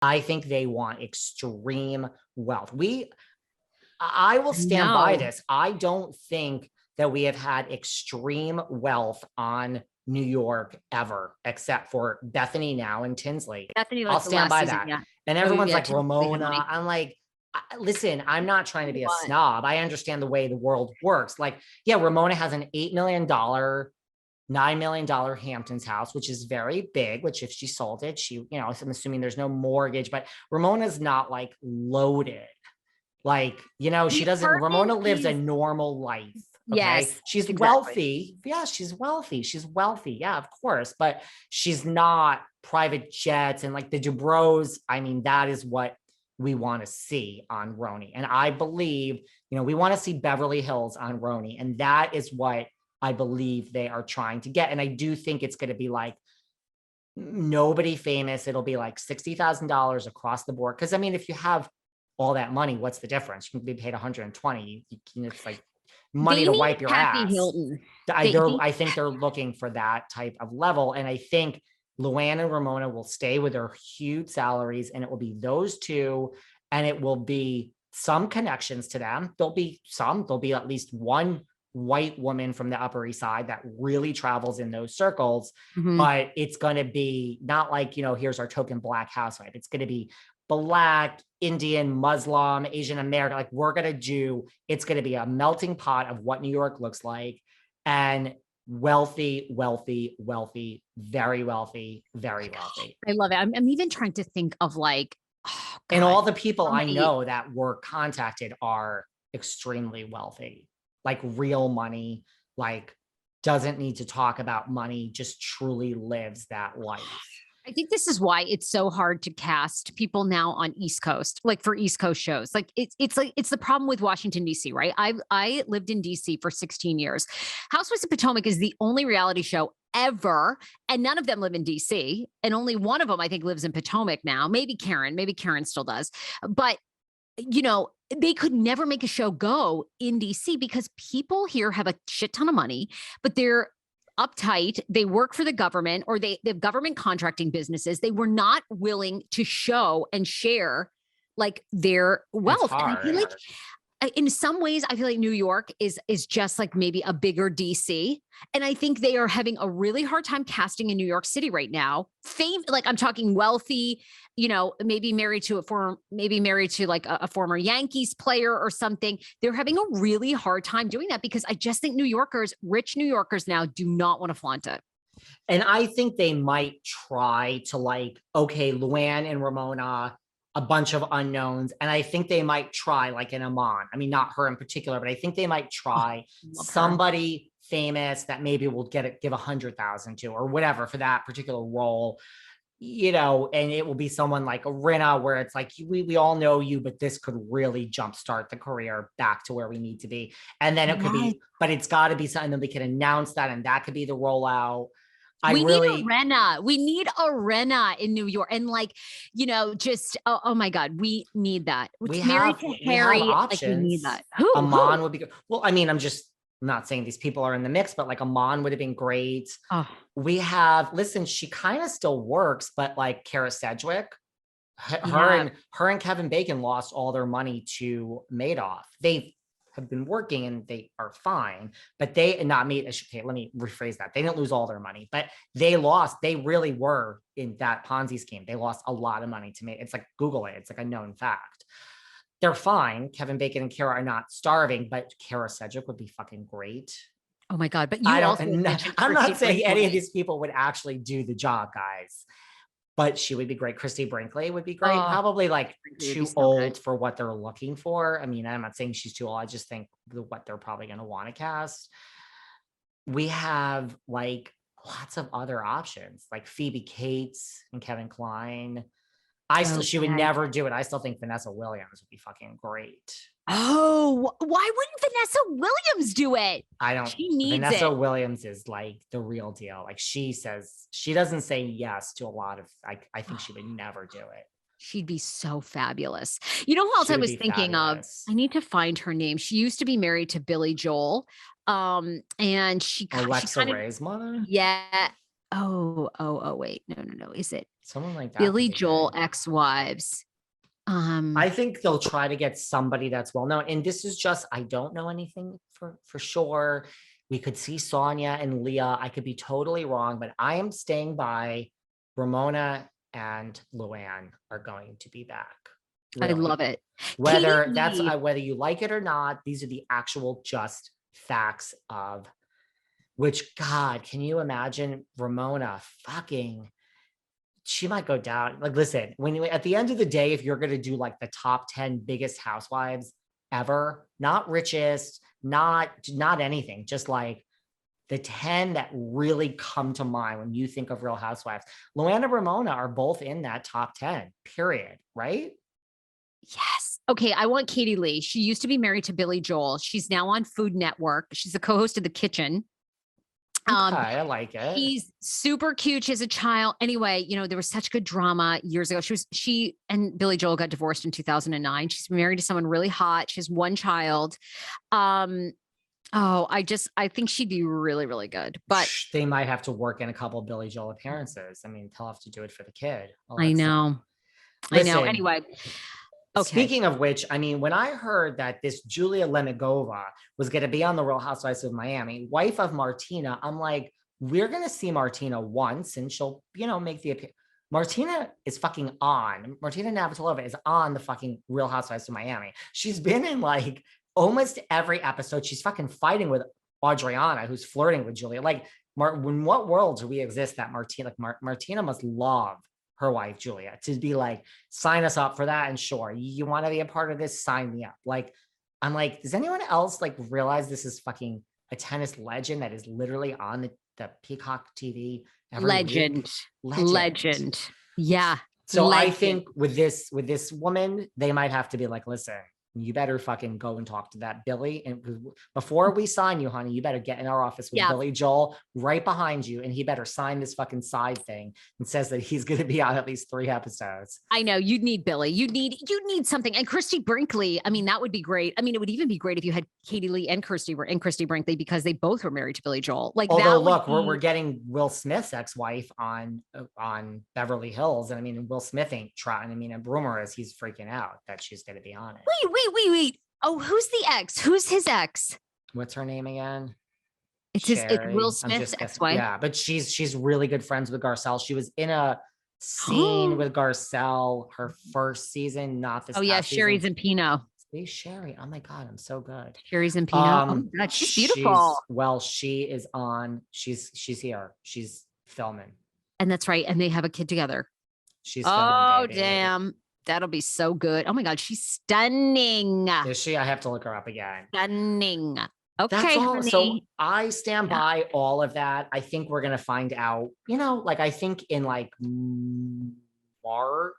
I think they want extreme wealth. I will stand by No. this. I don't think that we have had extreme wealth on New York ever, except for Bethany now and Tinsley. Bethany, I'll like the stand last by season, that. yeah. And Oh, everyone's yeah, like Tinsley had Ramona. money. I'm like, listen, I'm not trying to be a What? snob. I understand the way the world works. Like, yeah, Ramona has an $8 million, $9 million Hamptons house, which is very big, which if she sold it, she, you know, I'm assuming there's no mortgage, but Ramona's not like loaded. Like, you know, she The doesn't, Ramona apartment lives a is, normal life. Okay. yes, She's exactly. wealthy. Yeah, she's wealthy. She's wealthy. Yeah, of course. But she's not private jets and like the Dubrows. I mean, that is what we want to see on RHONY. And I believe, you know, we want to see Beverly Hills on RHONY. And that is what I believe they are trying to get. And I do think it's going to be like nobody famous. It'll be like $60,000 across the board. Cause I mean, if you have all that money, what's the difference? You can be paid 120. It's like money They to need wipe your Kathy ass. Hilton. I think they're looking for that type of level. And I think Luann and Ramona will stay with their huge salaries, and it will be those two, and it will be some connections to them. There'll be at least one white woman from the Upper East Side that really travels in those circles, but it's going to be not like, you know, here's our token Black housewife. It's going to be Black, Indian, Muslim, Asian American. Like it's going to be a melting pot of what New York looks like. And wealthy, wealthy, wealthy, very wealthy, very wealthy. I love it. I'm even trying to think of like, oh God, and all the people I know that were contacted are extremely wealthy, like real money, like doesn't need to talk about money, just truly lives that life. I think this is why it's so hard to cast people now on East Coast, like for East Coast shows. Like it's the problem with Washington, D.C., right? I lived in D.C. for 16 years. Housewives of Potomac is the only reality show ever, and none of them live in DC, and only one of them I think lives in Potomac now. Maybe Karen still does, but you know, they could never make a show go in DC because people here have a shit ton of money, but they're uptight. They work for the government, or they have government contracting businesses. They were not willing to show and share like their wealth. And I feel like in some ways, I feel like New York is just like maybe a bigger DC. And I think they are having a really hard time casting in New York City right now. Like I'm talking wealthy, you know, maybe married to like a former Yankees player or something. They're having a really hard time doing that because I just think rich New Yorkers now do not want to flaunt it. And I think they might try to like, okay, Luann and Ramona, a bunch of unknowns. And I think they might try like an Iman. I mean, not her in particular, but I think they might try somebody famous that maybe will give 100,000 to or whatever for that particular role, you know, and it will be someone like a Rinna where it's like, we all know you, but this could really jumpstart the career back to where we need to be. And then it could be, but it's got to be something that we can announce that, and that could be the rollout. We need a Rinna in New York. And like, you know, just, oh my God, we need that. We married have, to we Harry, have options. like we need that. Iman would be good. Well, I mean, I'm not saying these people are in the mix, but like Iman would have been great. We have, listen, she kind of still works, but like Kara Sedgwick, her and Kevin Bacon lost all their money to Madoff. They have been working and they are fine, but okay, let me rephrase that. They didn't lose all their money, but they really were in that Ponzi scheme. They lost a lot of money to It's like, Google it. It's like a known fact. They're fine. Kevin Bacon and Kara are not starving, but Kara Sedgwick would be fucking great. Oh my God. But I'm not saying any of these people would actually do the job, guys, but she would be great. Christy Brinkley would be great. Probably like too old for what they're looking for. I mean, I'm not saying she's too old. I just think what they're probably going to want to cast. We have like lots of other options, like Phoebe Cates and Kevin Kline. She would never do it. I still think Vanessa Williams would be fucking great. Oh, why wouldn't Vanessa Williams do it? Vanessa Williams is like the real deal. Like she doesn't say yes to a lot of, I think she would never do it. She'd be so fabulous. You know who else I was thinking of? I need to find her name. She used to be married to Billy Joel. And Alexa Ray's mother? Yeah. Wait. No. Is it Someone like that. Billy Joel ex-wives? I think they'll try to get somebody that's well known. And this is just, I don't know anything for sure. We could see Sonia and Leah. I could be totally wrong, but I am staying by Ramona and Luann are going to be back. I Really. love it. Whether Katie that's Lee. whether you like it or not, these are the actual just facts of which, God, can you imagine Ramona fucking, she might go down. Like, listen, when you, at the end of the day, if you're going to do like the top 10 biggest housewives ever, not richest, not anything, just like the 10 that really come to mind when you think of Real Housewives, Luann and Ramona are both in that top 10, period. Right? Yes. Okay. I want Katie Lee. She used to be married to Billy Joel. She's now on Food Network. She's the co-host of The Kitchen. Okay, I like it. She's super cute. She has a child. Anyway, there was such good drama years ago. She and Billy Joel got divorced in 2009. She's married to someone really hot. She has one child. I think she'd be really, really good. But they might have to work in a couple of Billy Joel appearances. I mean, they'll have to do it for the kid. I know. Anyway. Okay. Speaking of which, I mean, when I heard that this Julia Lemigova was going to be on the Real Housewives of Miami, wife of Martina, I'm like, we're going to see Martina once and she'll, make the appearance. Martina is fucking on. Martina Navratilova is on the fucking Real Housewives of Miami. She's been in like almost every episode. She's fucking fighting with Adriana, who's flirting with Julia. Like, in what world do we exist that Martina, Martina must love her wife, Julia, to be like, sign us up for that. And sure, you want to be a part of this, sign me up. Like, I'm like, does anyone else like realize this is fucking a tennis legend that is literally on the Peacock TV every week? Legend. Yeah. So legend. I think with this woman, they might have to be like, listen, you better fucking go and talk to that Billy. And before we sign you, honey, you better get in our office with Billy Joel right behind you. And he better sign this fucking side thing and says that he's going to be on at least 3 episodes. I know you'd need Billy. You'd need something. And Christy Brinkley. I mean, that would be great. I mean, it would even be great if you had Katie Lee and Christy Brinkley, because they both were married to Billy Joel. Like, although look, we're getting Will Smith's ex-wife on Beverly Hills. And I mean, Will Smith ain't trying. I mean, a rumor is he's freaking out that she's going to be on it. Wait. Oh, who's the ex? Who's his ex? What's her name again? It's Will Smith's ex-wife. Yeah, but she's really good friends with Garcelle. She was in a scene with Garcelle her first season, not this. Oh yeah, Sherry Zampino. Sherry. Oh my God, I'm so good. Sherry Zampino. Oh my God, she's beautiful. She is on. She's here. She's filming. And that's right. And they have a kid together. She's filming. Baby. Damn. That'll be so good. Oh my God, she's stunning. Is she? I have to look her up again. Stunning. Okay. So I stand by all of that. I think we're going to find out, I think in like March,